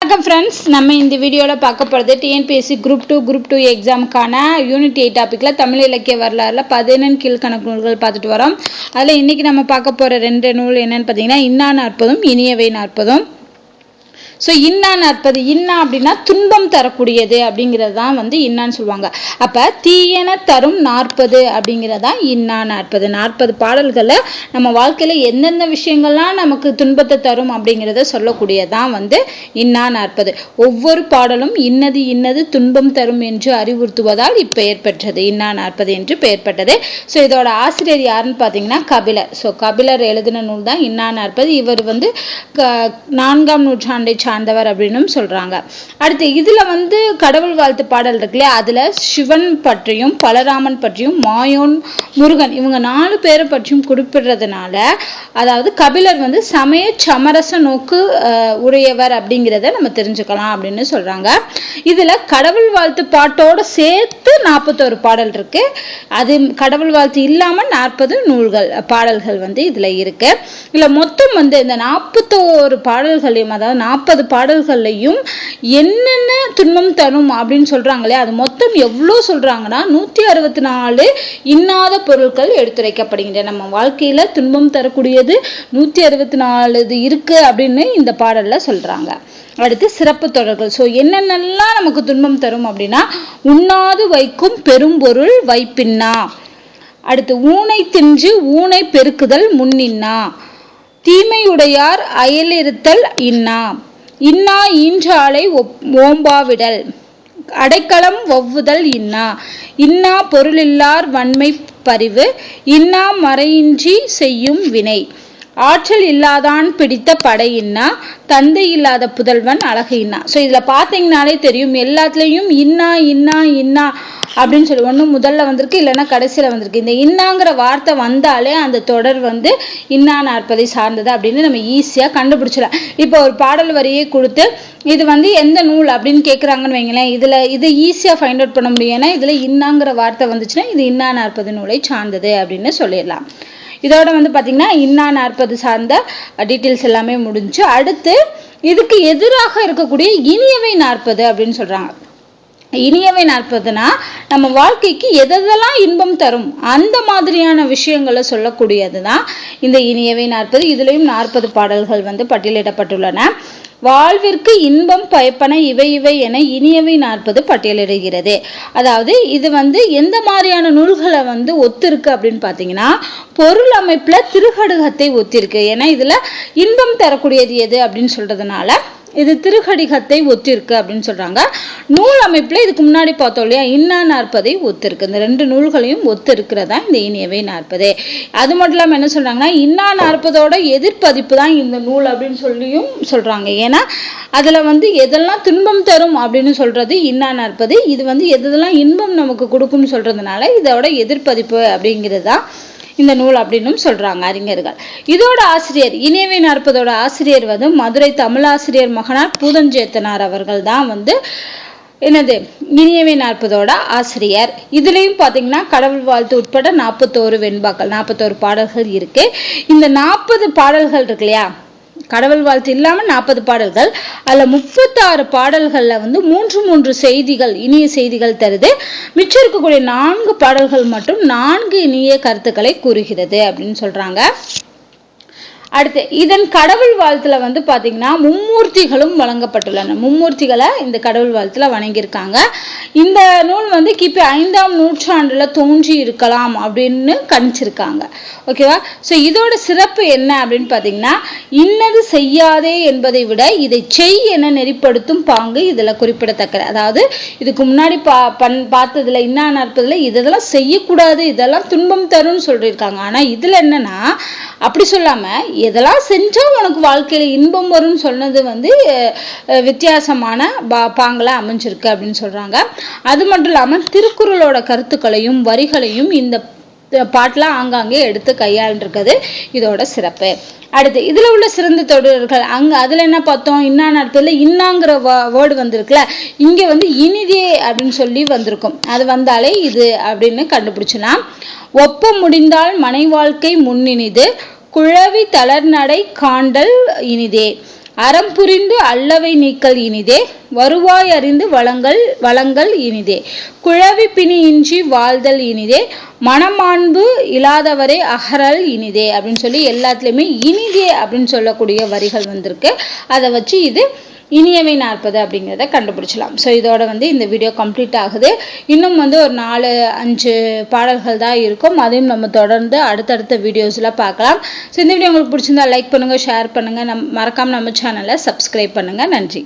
வணக்கம் ஃப்ரெண்ட்ஸ், நம்ம இந்த வீடியோவில் பார்க்க போகிறது டிஎன்பிஎஸ்சி குரூப் 2 எக்ஸாமுக்கான யூனிட் 8 டாப்பிக்கில் தமிழ் இலக்கிய வரலாறுல 11 கீழ்கணக்கு நூல்கள் பார்த்துட்டு வரோம். அதில் இன்றைக்கி நம்ம பார்க்க போகிற 2 நூல் என்னென்னு பார்த்தீங்கன்னா இன்னா நாற்பதும் இனியவை நாற்பதும். ஸோ இன்னா நாற்பது, இன்னா அப்படின்னா துன்பம் தரக்கூடியது அப்படிங்கிறது தான் இன்னான்னு சொல்லுவாங்க. அப்போ தீயன தரும் 40 அப்படிங்கிறது தான் இன்னா 40 பாடல்களில் நம்ம வாழ்க்கையில் எந்தெந்த விஷயங்கள்லாம் நமக்கு துன்பத்தை தரும் அப்படிங்கிறத சொல்லக்கூடியதான் இன்னா 40. ஒவ்வொரு பாடலும் இன்னது இன்னது துன்பம் தரும் என்று அறிவுறுத்துவதால் இப்பெயர் பெற்றது, இன்னா 40 என்று பெயர் பெற்றது. ஸோ இதோட ஆசிரியர் யாருன்னு பார்த்தீங்கன்னா கபிலர். ஸோ கபிலர் எழுதின நூல் தான் இன்னா 40. இவர் 4ஆம் நூற்றாண்டை சார்ந்தவர் அப்படின்னு சொல்றாங்க. அடுத்து இதுல கடவுள் வாழ்த்து பாடல் இருக்குல்லையா, அதுல சிவன் பற்றியும் பலராமன் பற்றியும் மாயோன் முருகன் இவங்க 4 பேரை பற்றியும் குறிப்பிடுறதுனால, அதாவது கபிலர் சமய சமரச நோக்கு உடையவர் அப்படிங்கிறத நம்ம தெரிஞ்சுக்கலாம் அப்படின்னு சொல்றாங்க. இதுல கடவுள் வாழ்த்து பாட்டோட சேர்த்து 41 பாடல் இருக்கு. அது கடவுள் வாழ்த்து இல்லாம 40 நூல்கள் பாடல்கள் இதுல இருக்கு. இதுல மொத்தம் இந்த 41 பாடல்களையும், அதாவது 40 பாடல்கள்லையும் என்னென்ன துன்பம் தரும் அப்படின்னு சொல்றாங்களே, அது மொத்தம் எவ்வளவு சொல்றாங்கன்னா 164 இன்னாத பொருட்கள் எடுத்துரைக்கப்படுகின்றன. நம்ம வாழ்க்கையில துன்பம் தரக்கூடியது 164 இருக்கு அப்படின்னு இந்த பாடல்ல சொல்றாங்க. அடுத்து சிறப்பு தொடர்கள். ஸோ என்னென்னலாம் நமக்கு துன்பம் தரும் அப்படின்னா, உண்ணாது வைக்கும் பெரும்பொருள் வைப்பின்னா, அடுத்து ஊனை தின்று ஊனை பெருக்குதல் முன்னின்னா, தீமையுடையார் அயலிருத்தல் இன்னா, இன்னா ஈன்றாலை ஓம்பாவிடல், அடைக்கலம் ஒவ்வுதல் இன்னா, இன்னா பொருளில்லார் வன்மை பரிவு, இன்னா மறையின்றி செய்யும் வினை, ஆற்றல் இல்லாதான் பிடித்த படை இன்னா, தந்தை இல்லாத புதல்வன் அழகு இன்னா. ஸோ இதுல பார்த்தீங்கன்னாலே தெரியும், எல்லாத்துலேயும் இன்னா இன்னா இன்னா அப்படின்னு சொல்லி ஒன்று முதல்ல வந்திருக்கு, இல்லைன்னா கடைசியில் வந்திருக்கு. இந்த இன்னாங்கிற வார்த்தை வந்தாலே அந்த தொடர் இன்னா 40 சார்ந்தது அப்படின்னு நம்ம ஈஸியாக கண்டுபிடிச்சிடலாம். இப்போ ஒரு பாடல் வரியை கொடுத்து இது எந்த நூல் அப்படின்னு கேட்குறாங்கன்னு வைங்களேன், இது ஈஸியாக ஃபைண்ட் அவுட் பண்ண முடியும். ஏன்னா இதில் இன்னாங்கிற வார்த்தை வந்துச்சுன்னா இது இன்னா 40 நூலை சார்ந்தது அப்படின்னு சொல்லிடலாம். இதோட பார்த்தீங்கன்னா இன்னா 40 சார்ந்த டீட்டெயில்ஸ் எல்லாமே முடிஞ்சு. அடுத்து இதுக்கு எதிராக இருக்கக்கூடிய இனியவை 40 அப்படின்னு சொல்றாங்க. இனியவை 40னா நம்ம வாழ்க்கைக்கு எதெல்லாம் இன்பம் தரும் அந்த மாதிரியான விஷயங்களை சொல்லக்கூடியது தான் இந்த இனியவை 40. இதுலயும் 40 பாடல்கள் பட்டியலிடப்பட்டுள்ளன. வாழ்விற்கு இன்பம் பயப்பன இவை இவை என இனியவை 40 பட்டியலிடுகிறது. அதாவது இது எந்த மாதிரியான நூல்களை ஒத்திருக்கு அப்படின்னு பார்த்தீங்கன்னா, பொருள் அமைப்புல திருகடுகத்தை ஒத்திருக்கு. ஏன்னா இதுல இன்பம் தரக்கூடியது எது அப்படின்னு சொல்றதுனால இது திருகடிகத்தை ஒத்திருக்கு அப்படின்னு சொல்றாங்க. நூல் அமைப்புல இதுக்கு முன்னாடி பார்த்தோம் இல்லையா, இன்னா 40 ஒத்திருக்கு. இந்த 2 நூல்களையும் ஒத்து இருக்கிறதா இந்த இனியவை 40. அது மட்டும் இல்லாம என்ன சொல்றாங்கன்னா, இன்னா 40ஓட எதிர்பதிப்பு தான் இந்த நூல் அப்படின்னு சொல்லியும் சொல்றாங்க. ஏன்னா அதுல எதெல்லாம் துன்பம் தரும் அப்படின்னு சொல்றது இன்னா 40, இது எதெல்லாம் இன்பம் நமக்கு கொடுக்கும்னு சொல்றதுனால இதோட எதிர்பதிப்பு அப்படிங்கிறது தான் இந்த நூல் அப்படின்னு சொல்றாங்க அறிஞர்கள். இதோட ஆசிரியர் இனியவை 40ஓட ஆசிரியர் மதுரை தமிழாசிரியர் மகனார் பூதஞ்சேத்தனார் அவர்கள் தான் என்னது இனியவை 40ஓட ஆசிரியர். இதுலயும் பாத்தீங்கன்னா கடவுள் வாழ்த்து உட்பட 41 வெண்பாக்கள் 41 பாடல்கள் இருக்கு. இந்த 40 பாடல்கள் இருக்கு இல்லையா, கடவுள் வாழ்த்து இல்லாம 40 பாடல்கள், அதுல 36 பாடல்கள்ல 3 செய்திகள் இனிய செய்திகள் தருது. மிச்சம் இருக்கக்கூடிய 4 பாடல்கள் மட்டும் 4 இனிய கருத்துக்களை கூறுகிறது அப்படின்னு சொல்றாங்க. அடுத்து இதன் கடவுள் வாழ்த்துல பாத்தீங்கன்னா மும்மூர்த்திகளும் வழங்கப்பட்டுள்ளன. மும்மூர்த்திகளை இந்த கடவுள் வாழ்த்துல வணங்கியிருக்காங்க. இந்த நூல் கிபி 5ஆம் நூற்றாண்டுல தோன்றி இருக்கலாம் அப்படின்னு கணிச்சிருக்காங்க. ஓகேவா? ஸோ இதோட சிறப்பு என்ன அப்படின்னு பாத்தீங்கன்னா, இன்னது செய்யாதே என்பதை விட இதை செய் என நெறிப்படுத்தும் பாங்கு இதுல குறிப்பிடத்தக்கது. அதாவது இதுக்கு முன்னாடி பார்த்ததுல இன்னா 40ல இதெல்லாம் செய்யக்கூடாது, இதெல்லாம் துன்பம் தரும்னு சொல்லியிருக்காங்க. ஆனா இதுல என்னன்னா அப்படி சொல்லாம எதெல்லாம் செஞ்சா உனக்கு வாழ்க்கையில இன்பம் வரும்னு சொன்னது வித்தியாசமான பாங்கலா அமைஞ்சிருக்கு அப்படின்னு சொல்றாங்க. அது மட்டும் இல்லாம திருக்குறளோட கருத்துக்களையும் வரிகளையும் இந்த பாட்டுல ஆங்காங்கே எடுத்து கையாண்டிருக்கிறது இதோட சிறப்பு. அடுத்து இதுல உள்ள சிறந்த தொடர்கள் அதுல என்ன பார்த்தோம், இன்னா 40ல இன்னாங்கிற வேர்டு வந்திருக்குல்ல, இங்க இனிதே அப்படின்னு சொல்லி வந்திருக்கும். அது வந்தாலே இது அப்படின்னு கண்டுபிடிச்சலாம். ஒப்ப முடிந்தால் மனை வாழ்க்கை முன்னினிது, குழவி தளர்நடை காண்டல் இனிதே, அறம் புரிந்து அல்லவை நீக்கல் இனிதே, வருவாய் அறிந்து வளங்கள் இனிதே, குழவி பிணி இன்றி வாழ்தல் இனிதே, மனமாண்பு இல்லாதவரை அகறல் இனிதே அப்படின்னு சொல்லி எல்லாத்துலேயுமே இனிதே அப்படின்னு சொல்லக்கூடிய வரிகள் வந்திருக்கு. அதை வச்சு இது இனியவை 40 அப்படிங்கிறத கண்டுபிடிச்சலாம். ஸோ இதோட இந்த வீடியோ கம்ப்ளீட் ஆகுது. இன்னும் ஒரு 4-5 பாடல்கள் தான் இருக்கும். அதையும் நம்ம தொடர்ந்து அடுத்தடுத்த வீடியோஸில் பார்க்கலாம். ஸோ இந்த வீடியோ உங்களுக்கு பிடிச்சிருந்தா லைக் பண்ணுங்கள், ஷேர் பண்ணுங்கள், மறக்காமல் நம்ம சேனலை சப்ஸ்கிரைப் பண்ணுங்கள். நன்றி.